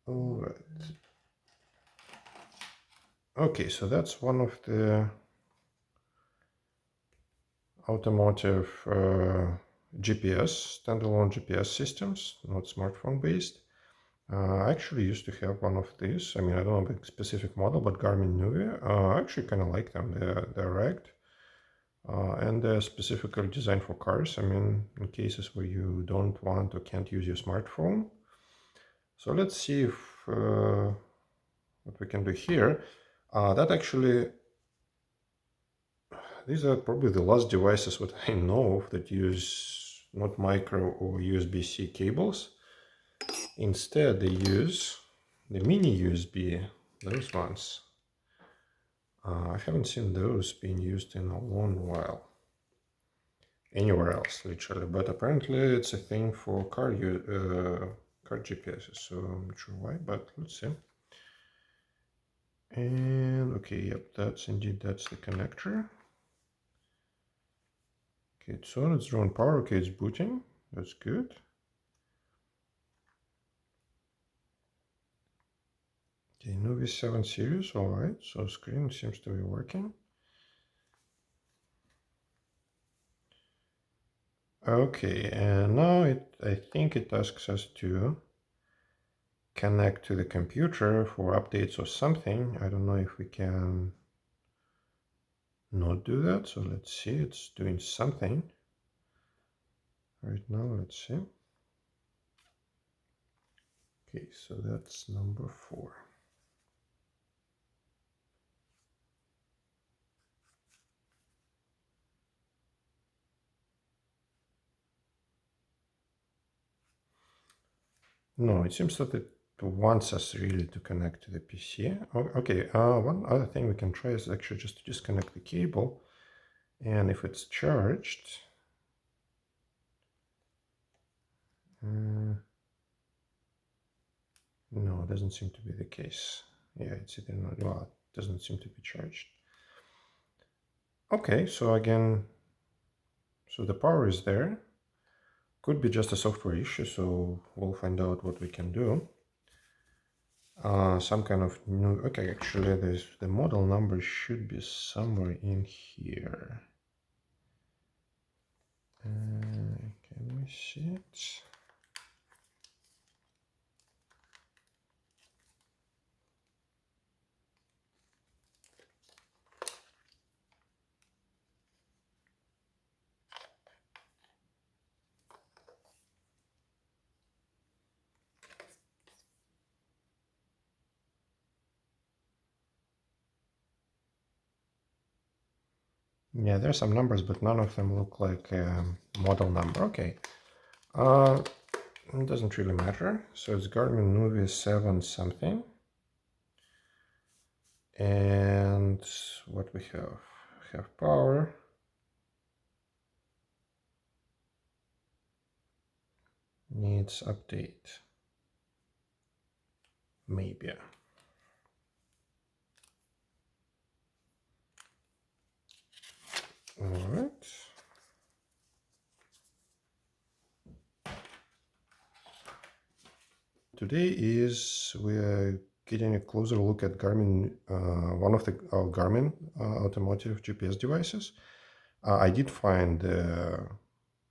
All right. Okay, so that's one of the automotive GPS, standalone GPS systems, not smartphone based. I actually used to have one of these. I mean, I don't know the specific model, but Garmin nuvi. I actually kind of like them. They're ragged. And they're specifically designed for cars. I mean, in cases where you don't want or can't use your smartphone. So let's see if what we can do here. That actually, these are probably the last devices what I know of that use not micro or USB-C cables. Instead, they use the mini USB, those ones. I haven't seen those being used in a long while anywhere else, literally. But apparently, it's a thing for car GPSs. So I'm not sure why, but let's see. And okay, yep, that's the connector. Okay, it's on, it's drawing power. Okay, it's booting. That's good. Okay, nuvi 7 series. All right, so screen seems to be working. Okay, and now I think it asks us to connect to the computer for updates or something. I don't know if we can not do that. So let's see, it's doing something right now. Let's see. Okay, so that's number 4. No, it seems that it wants us really to connect to the PC. Okay, one other thing we can try is actually just to disconnect the cable. And if it's charged, no, it doesn't seem to be the case. Yeah, it's either not, well, it doesn't seem to be charged. Okay, so again, so the power is there. Could be just a software issue, so we'll find out what we can do. Some kind of new, okay, actually the model number should be somewhere in here. Can we see it? Yeah, there's some numbers, but none of them look like a model number. Okay. It doesn't really matter. So it's Garmin nuvi 7 something. And what we have power. Needs update. Maybe. All right. Today we're getting a closer look at Garmin, one of the Garmin automotive GPS devices. I did find the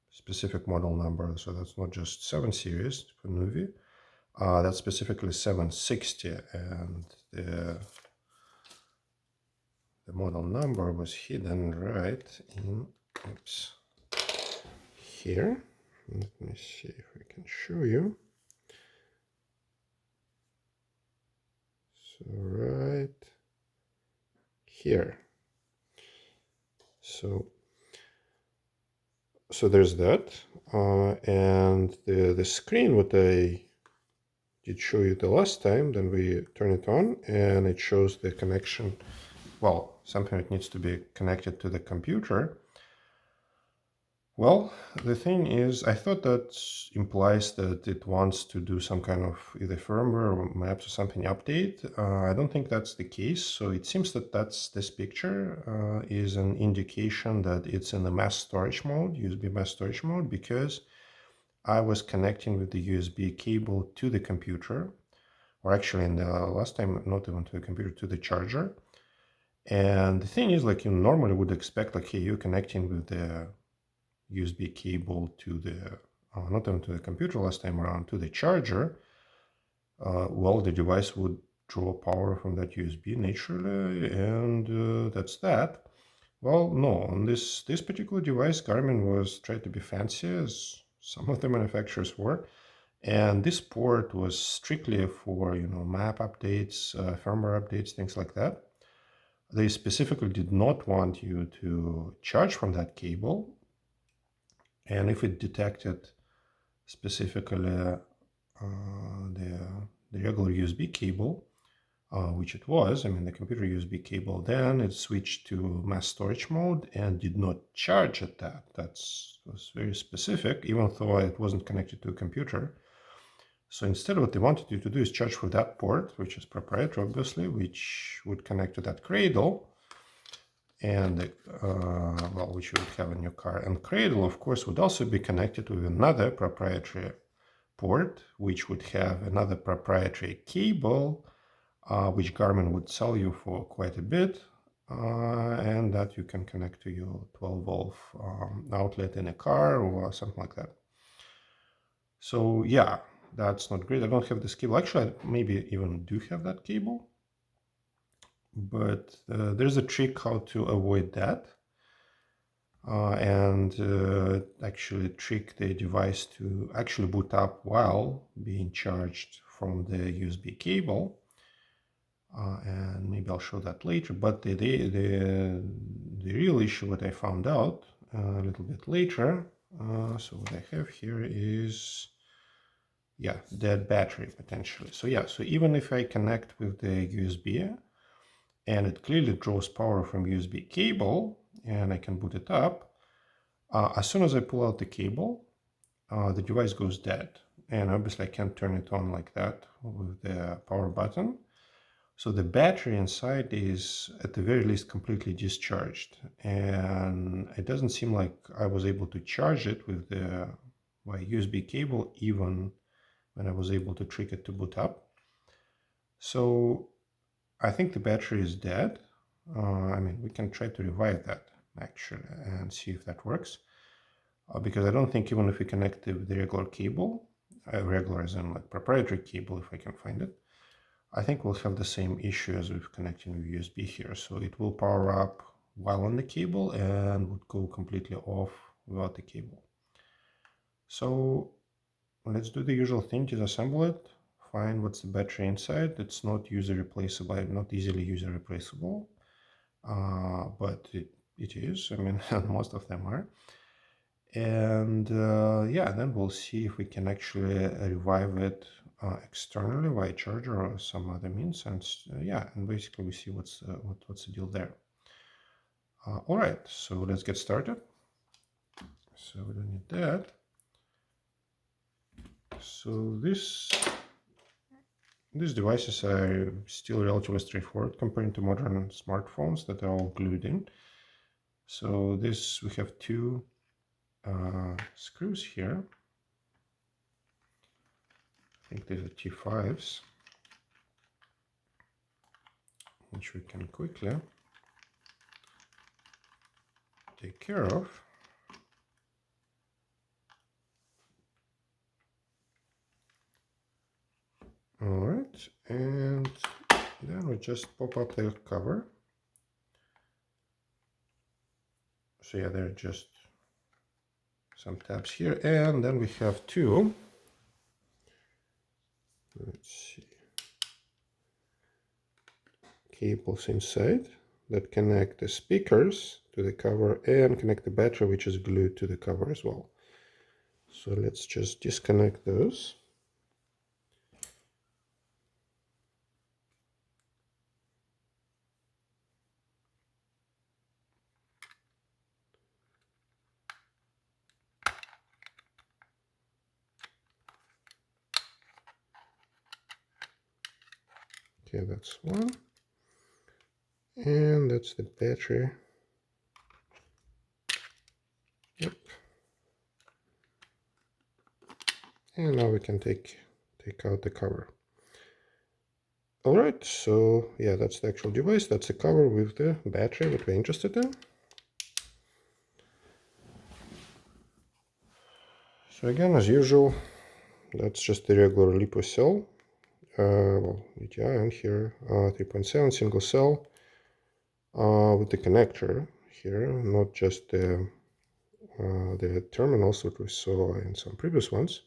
specific model number, so that's not just 7 series for nuvi. That's specifically 760, and the model number was hidden right in, oops, here. Let me see if I can show you. So right here. So there's that, and the screen what I did show you the last time. Then we turn it on, and it shows the connection. Well, something that needs to be connected to the computer. Well, the thing is, I thought that implies that it wants to do some kind of either firmware or maps or something update. I don't think that's the case. So it seems that this picture is an indication that it's in the mass storage mode, USB mass storage mode, because I was connecting with the USB cable to the computer. or actually in the last time, not even to the computer, to the charger. And the thing is, like, you normally would expect, like, hey, you're connecting with the USB cable to the, not even to the computer last time around, to the charger. Well, the device would draw power from that USB naturally, and that's that. Well, no, on this particular device, Garmin was trying to be fancy, as some of the manufacturers were, and this port was strictly for, you know, map updates, firmware updates, things like that. They specifically did not want you to charge from that cable, and if it detected specifically the regular USB cable, which it was, I mean the computer USB cable, then it switched to mass storage mode and did not charge at that. That was very specific, even though it wasn't connected to a computer. So instead what they wanted you to do is charge for that port, which is proprietary obviously, which would connect to that cradle, and well, which you would have in your car. And cradle, of course, would also be connected with another proprietary port, which would have another proprietary cable, which Garmin would sell you for quite a bit, and that you can connect to your 12-volt outlet in a car or something like that. So yeah, that's not great. I don't have this cable. Actually, I maybe even do have that cable, but there's a trick how to avoid that. And actually trick the device to actually boot up while being charged from the USB cable. And maybe I'll show that later. But the real issue that I found out a little bit later, so what I have here is, yeah, dead battery potentially. So yeah, so even if I connect with the USB and it clearly draws power from USB cable and I can boot it up, as soon as I pull out the cable, the device goes dead. And obviously I can't turn it on like that with the power button. So the battery inside is at the very least completely discharged. And it doesn't seem like I was able to charge it with my USB cable, even when I was able to trick it to boot up. So I think the battery is dead. I mean, we can try to revive that actually and see if that works. Because I don't think even if we connect the regular cable, regular as in like proprietary cable, if I can find it, I think we'll have the same issue as with connecting with USB here. So it will power up while on the cable and would go completely off without the cable. So let's do the usual thing, disassemble it, find what's the battery inside. It's not user replaceable, not easily user replaceable, but it is. I mean, most of them are. And yeah, then we'll see if we can actually revive it externally via charger or some other means. And yeah, and basically we see what's the deal there. All right, so let's get started. So we don't need that. So these devices are still relatively straightforward compared to modern smartphones that are all glued in. So we have two screws here. I think these are T5s, which we can quickly take care of. All right, and then we just pop up the cover. So yeah, there are just some tabs here, and then we have two, let's see, cables inside that connect the speakers to the cover and connect the battery, which is glued to the cover as well. So let's just disconnect those. Okay, that's one. And that's the battery. Yep. And now we can take out the cover. All right, so yeah, that's the actual device. That's the cover with the battery that we're interested in. So again, as usual, that's just the regular LiPo cell. Well, VGI on here, 3.7 single cell with the connector here, not just the terminals that we saw in some previous ones.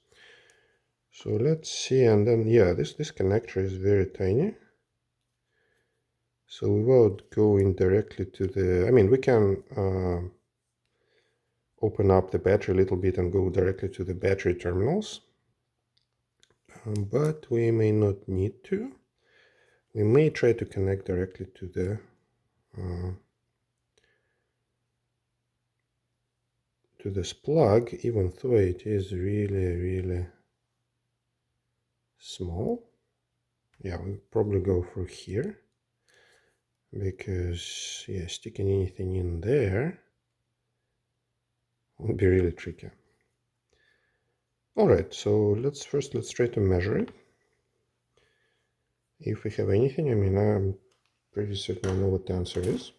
So let's see, and then yeah, this connector is very tiny. So without going directly to the, I mean, we can open up the battery a little bit and go directly to the battery terminals. But we may not need to. We may try to connect directly to this plug, even though it is really small. Yeah, we'll probably go through here because yeah, sticking anything in there would be really tricky. All right, so let's try to measure it. If we have anything, I mean, I'm pretty certain I know what the answer is.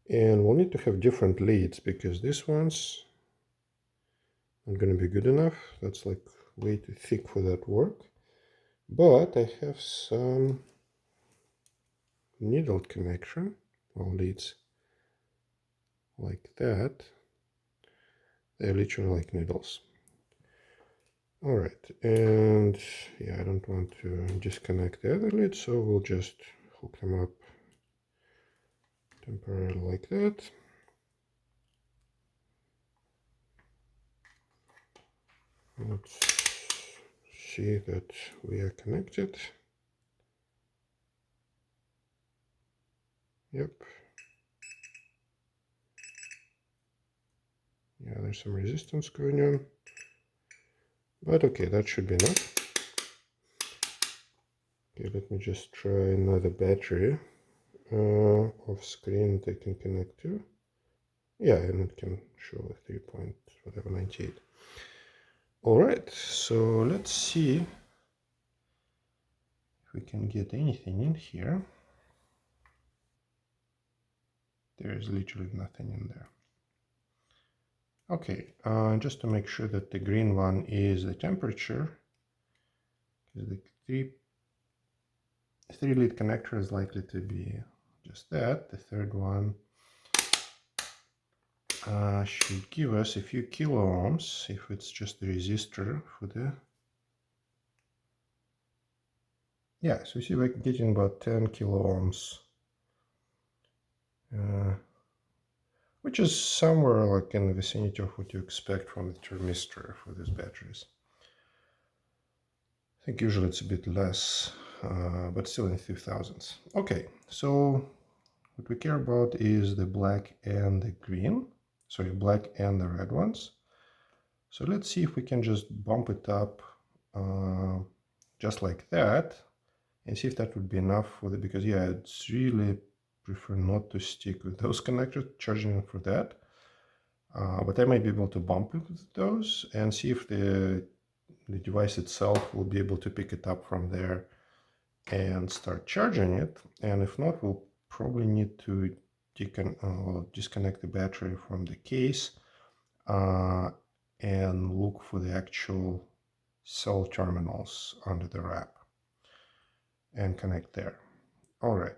And we'll need to have different leads because this one's not going to be good enough. That's like way too thick for that work. But I have some needle connection, or leads like that. They're literally like needles. All right, and yeah, I don't want to disconnect the other lead, so we'll just hook them up temporarily like that. Let's see that we are connected. Yep. Yeah, there's some resistance going on. But okay, that should be enough. Okay, let me just try another battery off screen that I can connect to. Yeah, and it can show a 3.98. All right, so let's see if we can get anything in here. There is literally nothing in there. Okay, just to make sure that the green one is the temperature, because the three lead connector is likely to be just that. The third one should give us a few kilo ohms if it's just the resistor for the, yeah, so you see we're getting about 10 kilo ohms, which is somewhere like in the vicinity of what you expect from the thermistor for these batteries. I think usually it's a bit less, but still in a few thousands. Okay, so what we care about is the black and the green, sorry, black and the red ones. So let's see if we can just bump it up just like that and see if that would be enough for the, because yeah, it's really prefer not to stick with those connectors, charging for that. But I might be able to bump it with those and see if the device itself will be able to pick it up from there and start charging it. And if not, we'll probably need to disconnect the battery from the case and look for the actual cell terminals under the wrap and connect there. All right,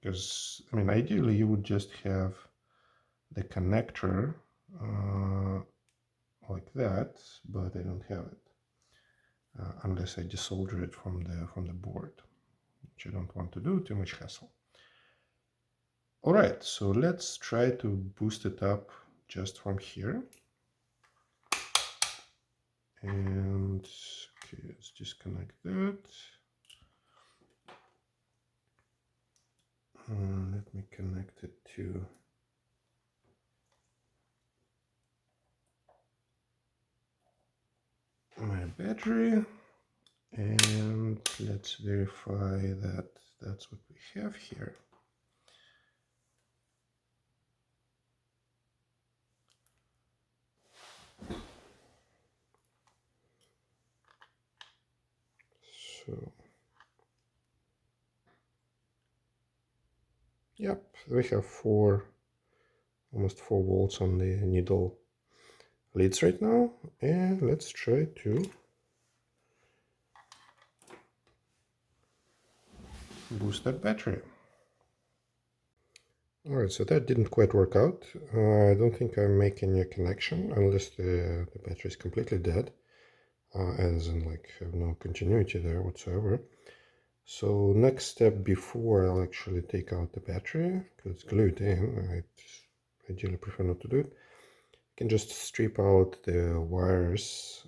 because I mean, ideally you would just have the connector like that, but I don't have it unless I desolder it from the board, which I don't want to do, too much hassle. All right, so let's try to boost it up just from here. And okay, let's disconnect that. Let me connect it to my battery. And let's verify that that's what we have here. So Yep, we have almost 4 volts on the needle leads right now, and let's try to boost that battery. Alright, so that didn't quite work out. I don't think I'm making a connection unless the battery is completely dead, as in like have no continuity there whatsoever. So next step before I'll actually take out the battery, because it's glued in, I ideally prefer not to do it. I can just strip out the wires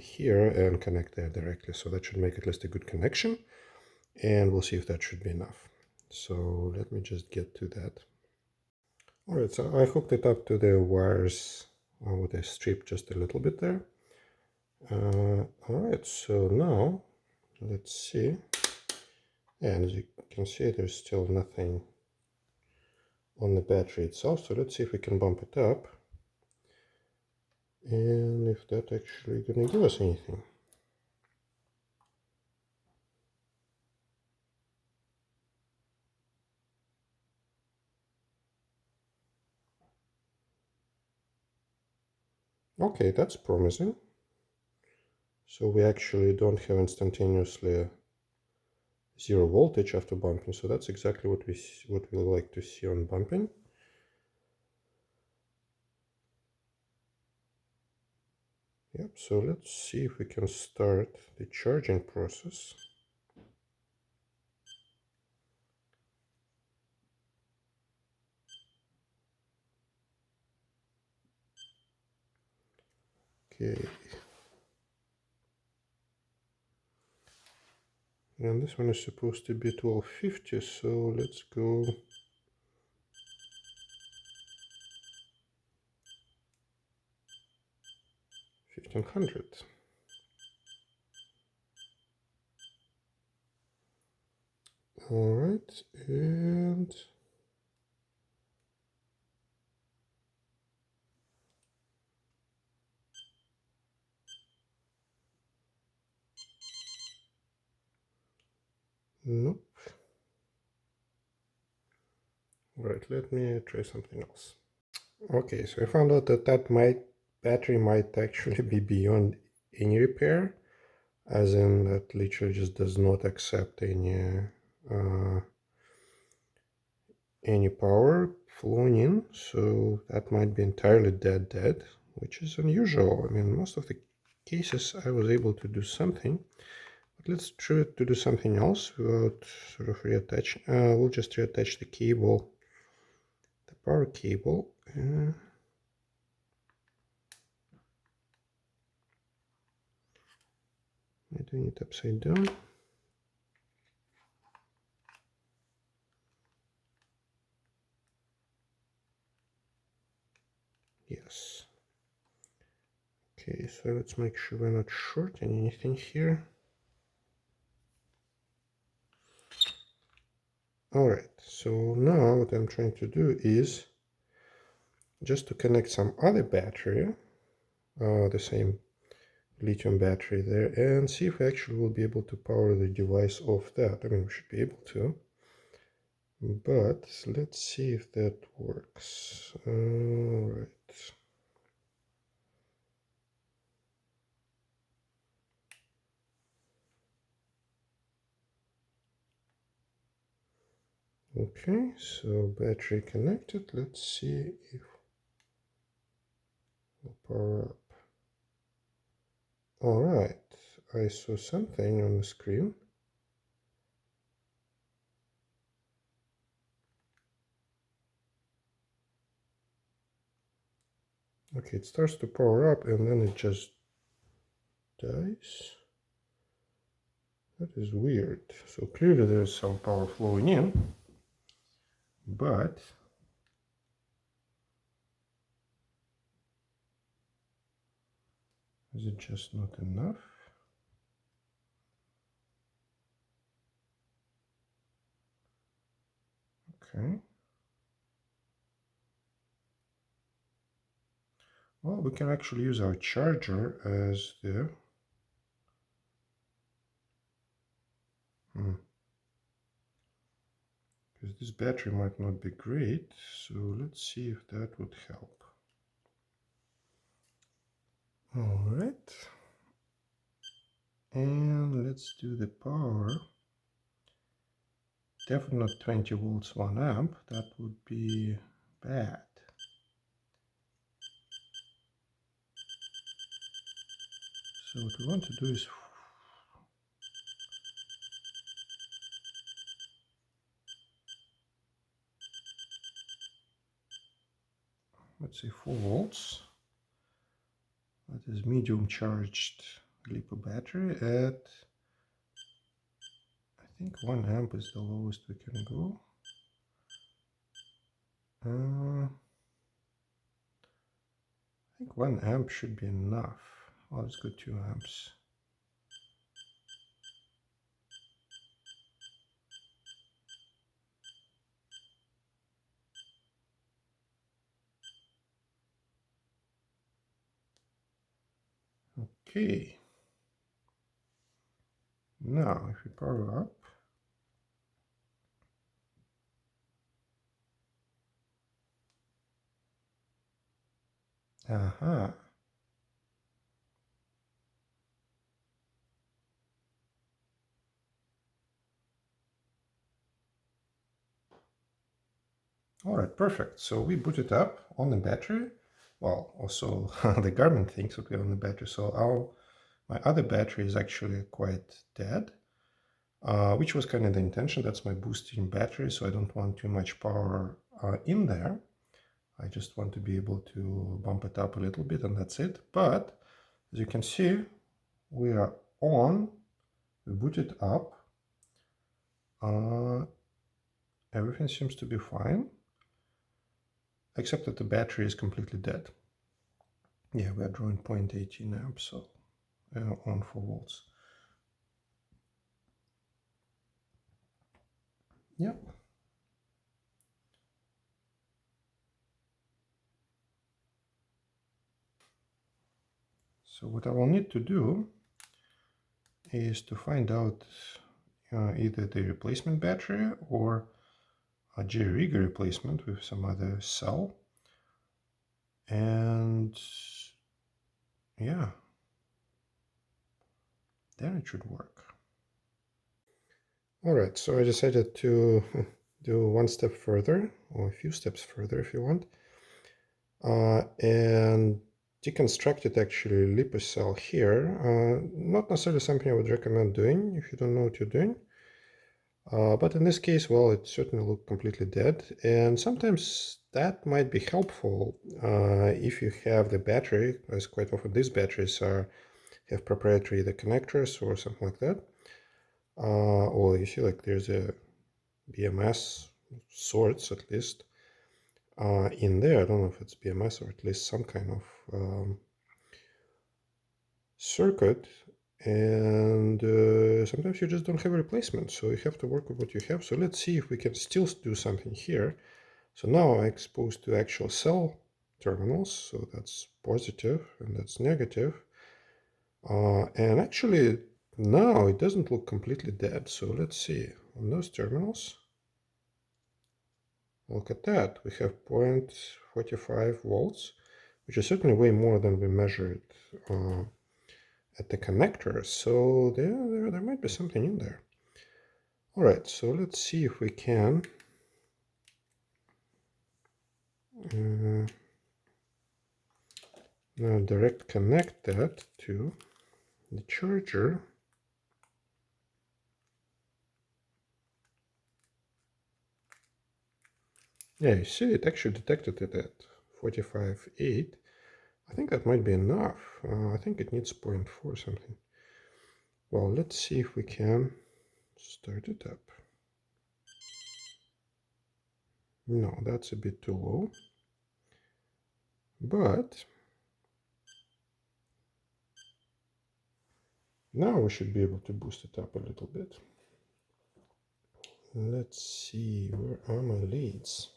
here and connect there directly. So that should make at least a good connection, and we'll see if that should be enough. So let me just get to that. Alright, so I hooked it up to the wires with a strip just a little bit there. Alright, so now let's see. And as you can see, there's still nothing on the battery itself. So let's see if we can bump it up. And if that actually gonna give us anything. Okay, that's promising. So we actually don't have instantaneously 0 voltage after bumping. So that's exactly what we like to see on bumping. Yep, so let's see if we can start the charging process. Okay. And this one is supposed to be 1250, so let's go 1500. All right, and nope. All right, let me try something else. Okay, so I found out that battery might actually be beyond any repair, as in that literally just does not accept any power flowing in. So that might be entirely dead, which is unusual. I mean, most of the cases I was able to do something. But let's try to do something else without sort of reattaching. We'll just reattach the cable, the power cable. I'm doing it upside down. Yes. Okay, so let's make sure we're not shorting anything here. Alright, so now what I'm trying to do is just to connect some other battery, the same lithium battery there, and see if we actually will be able to power the device off that. I mean, we should be able to, but let's see if that works. Alright. Okay, so battery connected. Let's see if we'll power up. All right, I saw something on the screen. Okay, it starts to power up and then it just dies. That is weird. So clearly there's some power flowing in, but is it just not enough? Okay. Well, we can actually use our charger as the because because this battery might not be great. So let's see if that would help. All right. And let's do the power. Definitely not 20 volts 1 amp. That would be bad. So what we want to do is let's say 4 volts. That is medium charged LiPo battery at, I think 1 amp is the lowest we can go. I think 1 amp should be enough. Oh, let's go 2 amps. Okay. Now, if we power up, aha. All right, perfect. So we boot it up on the battery. Well, also the Garmin thinks that we're on the battery. So my other battery is actually quite dead, which was kind of the intention. That's my boosting battery, so I don't want too much power in there. I just want to be able to bump it up a little bit, and that's it. But as you can see, we are on. We boot it up. Everything seems to be fine, except that the battery is completely dead. Yeah, we are drawing 0.18 amps, so on 4 volts. Yep. So what I will need to do is to find out either the replacement battery or a J-rig replacement with some other cell. And yeah, then it should work. All right, so I decided to do one step further, or a few steps further if you want, and deconstructed actually LiPo cell here. Not necessarily something I would recommend doing if you don't know what you're doing. But in this case, well, it certainly looked completely dead. And sometimes that might be helpful if you have the battery, as quite often these batteries have proprietary either connectors or something like that. Or you see like there's a BMS sorts at least in there. I don't know if it's BMS or at least some kind of circuit, and sometimes you just don't have a replacement, so you have to work with what you have. So let's see if we can still do something here. So now I'm exposed to actual cell terminals, so that's positive and that's negative. And actually now it doesn't look completely dead. So let's see on those terminals. Look at that, we have 0.45 volts, which is certainly way more than we measured at the connector. So there might be something in there. All right, so let's see if we can now direct connect that to the charger. Yeah, you see it actually detected it at 45.8. I think that might be enough. I think it needs 0.4 something. Well, let's see if we can start it up. No, that's a bit too low. But now we should be able to boost it up a little bit. Let's see, where are my leads?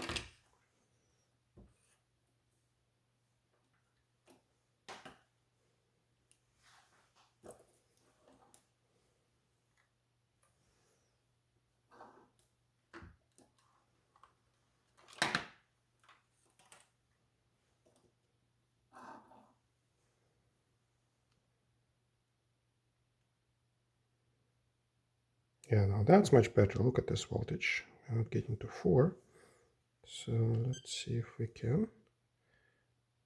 Yeah, now that's much better. Look at this voltage. We're not getting to 4. So let's see if we can.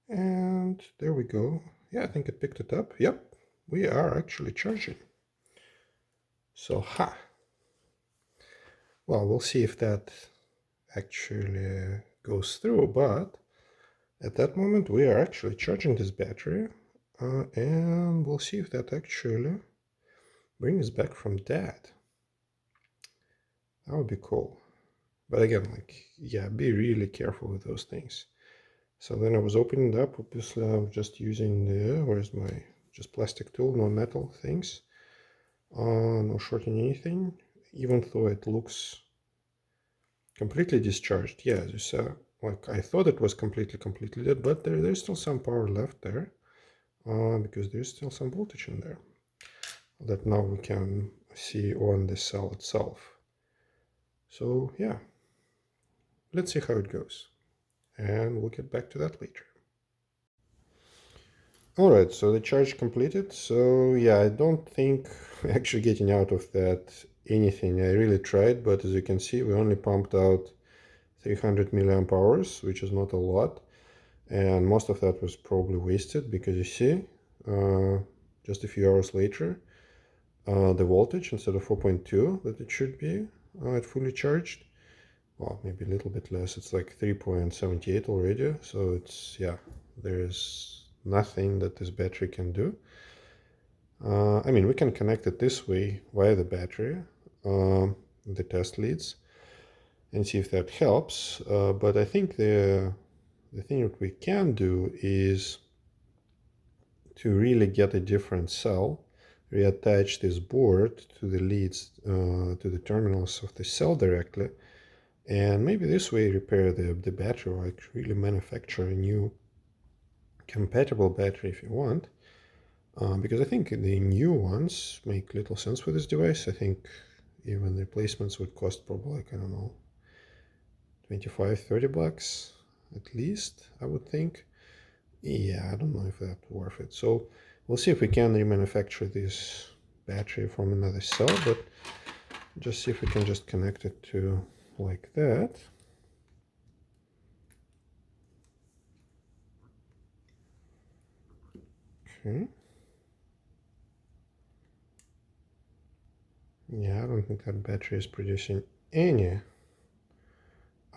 And there we go. Yeah, I think it picked it up. Yep, we are actually charging. So, well, we'll see if that actually goes through, but at that moment we are actually charging this battery, and we'll see if that actually brings back from dead. That would be cool. But again, like, yeah, be really careful with those things. So then I was opening it up. Obviously, I'm just using the, where's my, just plastic tool, no metal things. No shorting anything, even though it looks completely discharged. Yeah, there's like I thought it was completely dead, but there's still some power left there, because there's still some voltage in there that now we can see on the cell itself. So yeah, let's see how it goes, and we'll get back to that later. Alright, so the charge completed. So yeah, I don't think we're actually getting out of that anything. I really tried, but as you can see, we only pumped out 300 milliamp hours, which is not a lot. And most of that was probably wasted because you see, just a few hours later, the voltage instead of 4.2 that it should be at fully charged, well, maybe a little bit less, it's like 3.78 already. So it's, yeah, there's nothing that this battery can do. I mean, we can connect it this way via the battery, the test leads, and see if that helps. But I think the thing that we can do is to really get a different cell, reattach this board to the leads, to the terminals of the cell directly, and maybe this way repair the battery, or like really manufacture a new compatible battery if you want. Because I think the new ones make little sense for this device. I think even replacements would cost probably like, I don't know, 25-30 bucks at least, I would think. Yeah, I don't know if that's worth it. So we'll see if we can remanufacture this battery from another cell, but just see if we can just connect it to like that. Okay. Yeah, I don't think that battery is producing any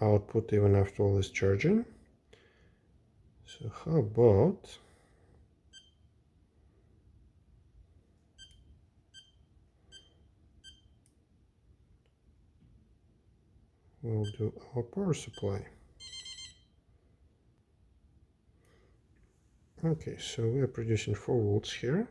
output even after all this charging. So how about we'll do our power supply. Okay, so we are producing 4 volts here.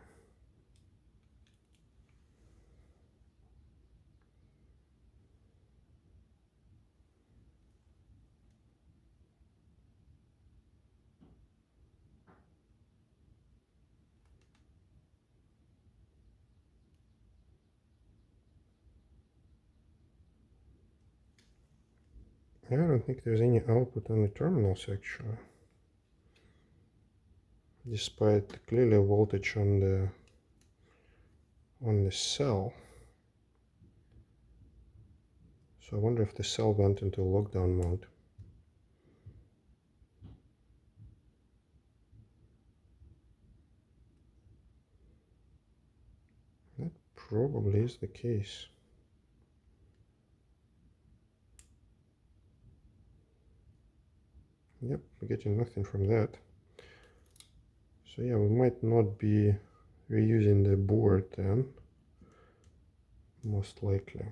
I don't think there's any output on the terminals actually, despite clearly voltage on the cell. So I wonder if the cell went into lockdown mode. That probably is the case. Yep, we're getting nothing from that. So yeah, we might not be reusing the board then, most likely.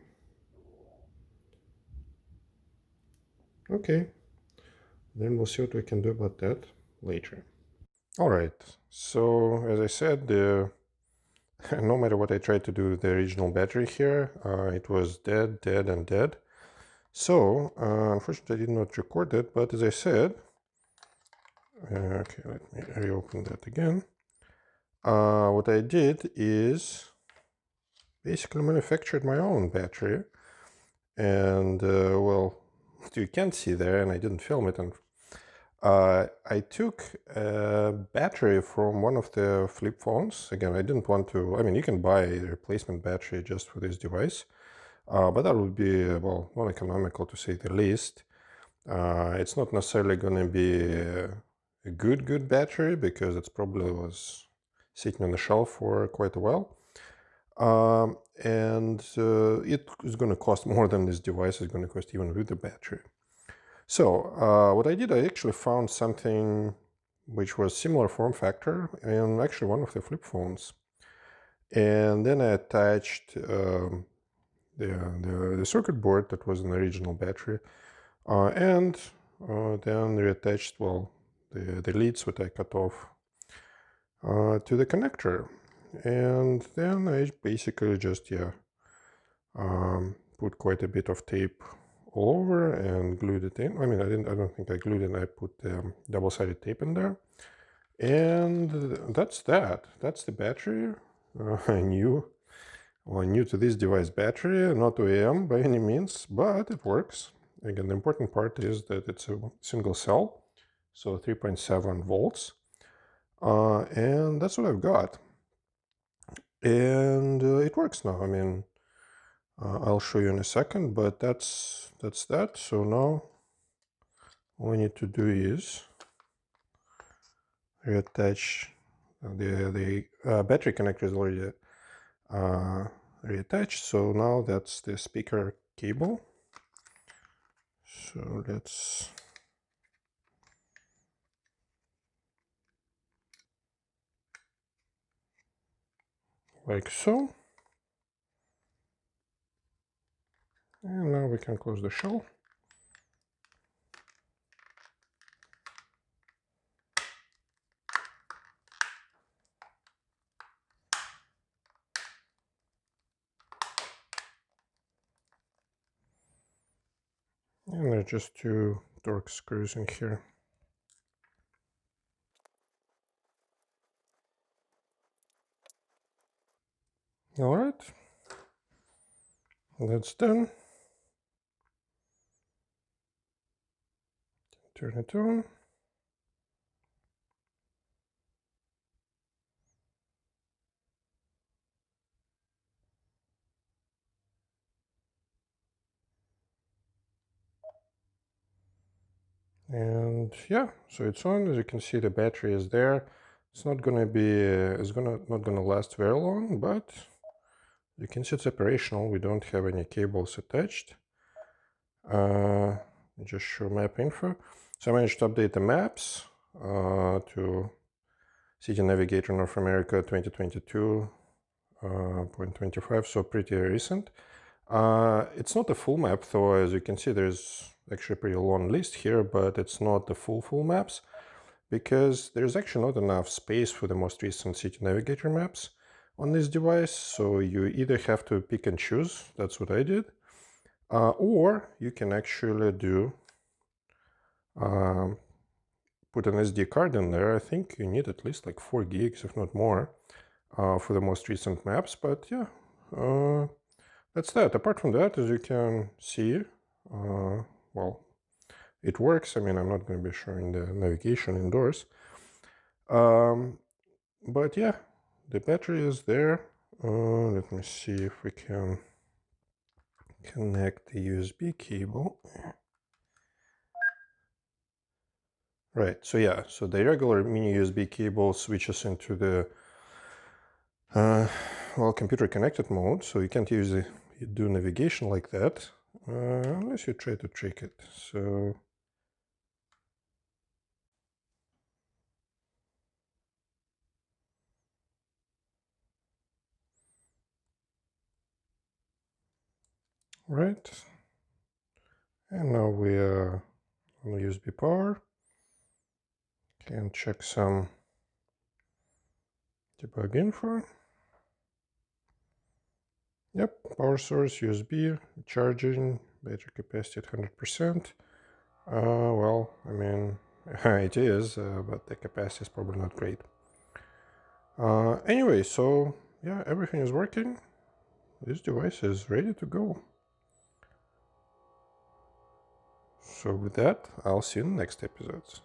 Okay, then we'll see what we can do about that later. All right, so as I said, no matter what I tried to do with the original battery here, it was dead, and dead. So, unfortunately I did not record that, but as I said, okay, let me reopen that again. What I did is basically manufactured my own battery, and well, you can't see there, and I didn't film it, and I took a battery from one of the flip phones. Again, I didn't want to, I mean, you can buy a replacement battery just for this device, But that would be, well, not economical to say the least. It's not necessarily going to be a good battery, because it's probably was sitting on the shelf for quite a while. And it is going to cost more than this device is going to cost, even with the battery. So what I did, I actually found something which was similar form factor and actually one of the flip phones. And then I attached the circuit board that was an original battery, and then reattached, well, the leads that I cut off to the connector. And then I basically just, put quite a bit of tape all over and glued it in. I mean, I don't think I glued it. I put double-sided tape in there. And that's that. That's the battery. New to this device battery, not OEM by any means, but it works. Again, the important part is that it's a single cell, so 3.7 volts. And that's what I've got. And it works now. I mean, I'll show you in a second, but that's that. So now all I need to do is reattach the battery connector is already reattached. So now that's the speaker cable. So let's like so. And now we can close the shell. And there are just two Torx screws in here. All right, that's done. Turn it on. And yeah, so it's on. As you can see, the battery is there. It's not gonna be, not gonna last very long, but you can see it's operational. We don't have any cables attached. Just show map info. So I managed to update the maps to City Navigator North America 2022.25, so pretty recent. It's not a full map, though. As you can see, there's actually a pretty long list here, but it's not the full maps, because there's actually not enough space for the most recent City Navigator maps on this device. So you either have to pick and choose, that's what I did, or you can actually do put an SD card in there. I think you need at least like 4 gigs, if not more, for the most recent maps. But yeah, that's that. Apart from that, as you can see, well, it works. I mean, I'm not going to be showing the navigation indoors. But yeah, the battery is there. Let me see if we can connect the USB cable. Right, so yeah, so the regular mini USB cable switches into the well, computer connected mode, so you can't do navigation like that unless you try to trick it. So right, and now we are on USB power. Can check some debug info. Yep, power source, USB, charging, battery capacity at 100%. Well, I mean, it is, but the capacity is probably not great. Anyway, so yeah, everything is working. This device is ready to go. So with that, I'll see you in the next episodes.